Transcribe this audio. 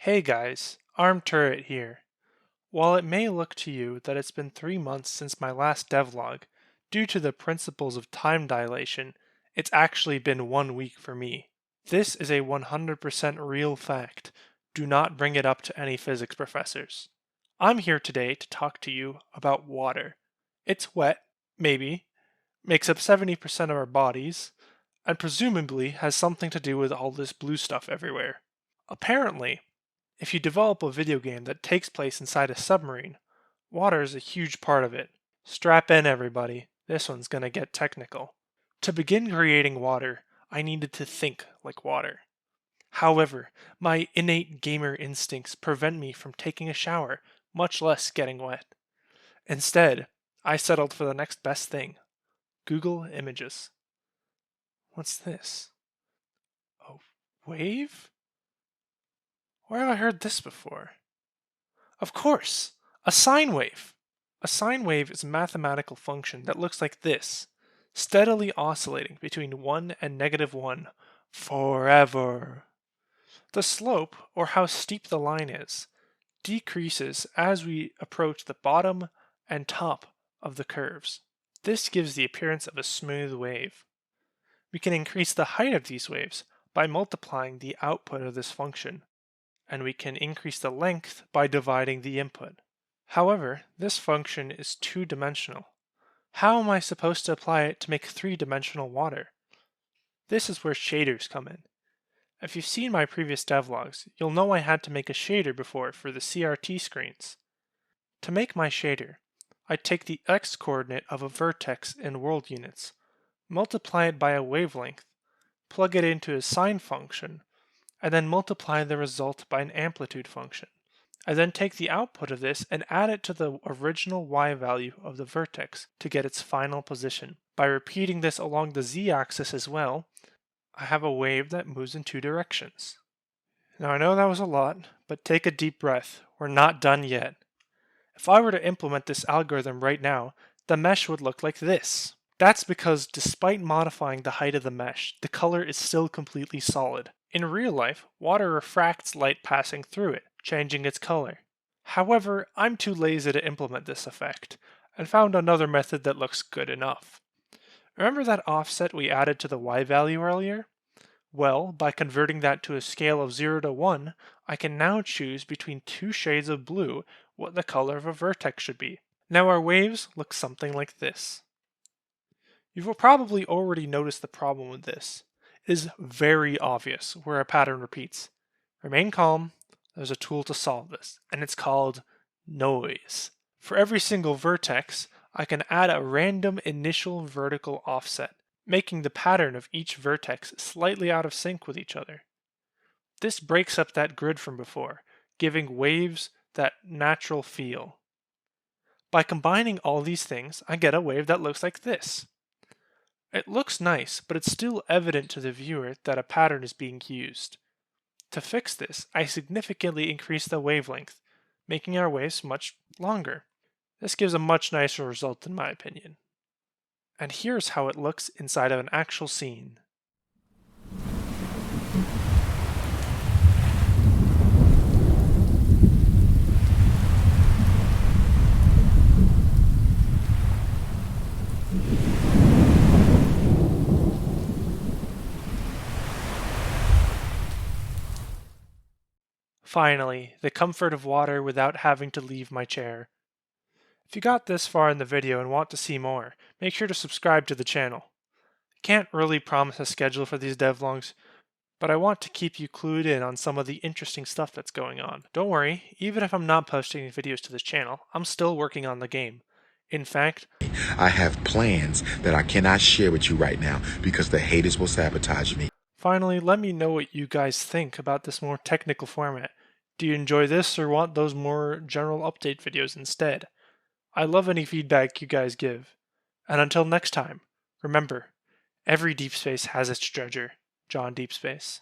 Hey guys, Armed Turret here. While it may look to you that it's been 3 months since my last devlog, due to the principles of time dilation, it's actually been 1 week for me. This is a 100% real fact. Do not bring it up to any physics professors. I'm here today to talk to you about water. It's wet, maybe, makes up 70% of our bodies, and presumably has something to do with all this blue stuff everywhere. Apparently, if you develop a video game that takes place inside a submarine, water is a huge part of it. Strap in, everybody. This one's gonna get technical. To begin creating water, I needed to think like water. However, my innate gamer instincts prevent me from taking a shower, much less getting wet. Instead, I settled for the next best thing: Google Images. What's this? A wave? Where have I heard this before? Of course! A sine wave! A sine wave is a mathematical function that looks like this, steadily oscillating between 1 and -1 forever. The slope, or how steep the line is, decreases as we approach the bottom and top of the curves. This gives the appearance of a smooth wave. We can increase the height of these waves by multiplying the output of this function, and we can increase the length by dividing the input. However, this function is two-dimensional. How am I supposed to apply it to make three-dimensional water? This is where shaders come in. If you've seen my previous devlogs, you'll know I had to make a shader before for the CRT screens. To make my shader, I take the x-coordinate of a vertex in world units, multiply it by a wavelength, plug it into a sine function, and then multiply the result by an amplitude function. I then take the output of this and add it to the original y value of the vertex to get its final position. By repeating this along the z-axis as well, I have a wave that moves in two directions. Now I know that was a lot, but take a deep breath. We're not done yet. If I were to implement this algorithm right now, the mesh would look like this. That's because despite modifying the height of the mesh, the color is still completely solid. In real life, water refracts light passing through it, changing its color. However, I'm too lazy to implement this effect, and found another method that looks good enough. Remember that offset we added to the y value earlier? Well, by converting that to a scale of 0 to 1, I can now choose between two shades of blue what the color of a vertex should be. Now our waves look something like this. You've probably already noticed the problem with this. It is very obvious where a pattern repeats. Remain calm, there's a tool to solve this, and it's called noise. For every single vertex, I can add a random initial vertical offset, making the pattern of each vertex slightly out of sync with each other. This breaks up that grid from before, giving waves that natural feel. By combining all these things, I get a wave that looks like this. It looks nice, but it's still evident to the viewer that a pattern is being used. To fix this, I significantly increase the wavelength, making our waves much longer. This gives a much nicer result in my opinion. And here's how it looks inside of an actual scene. Finally, the comfort of water without having to leave my chair. If you got this far in the video and want to see more, make sure to subscribe to the channel. I can't really promise a schedule for these devlogs, but I want to keep you clued in on some of the interesting stuff that's going on. Don't worry, even if I'm not posting videos to this channel, I'm still working on the game. In fact, I have plans that I cannot share with you right now because the haters will sabotage me. Finally, let me know what you guys think about this more technical format. Do you enjoy this or want those more general update videos instead? I love any feedback you guys give. And until next time, remember, every deep space has its treasure. John Deep Space.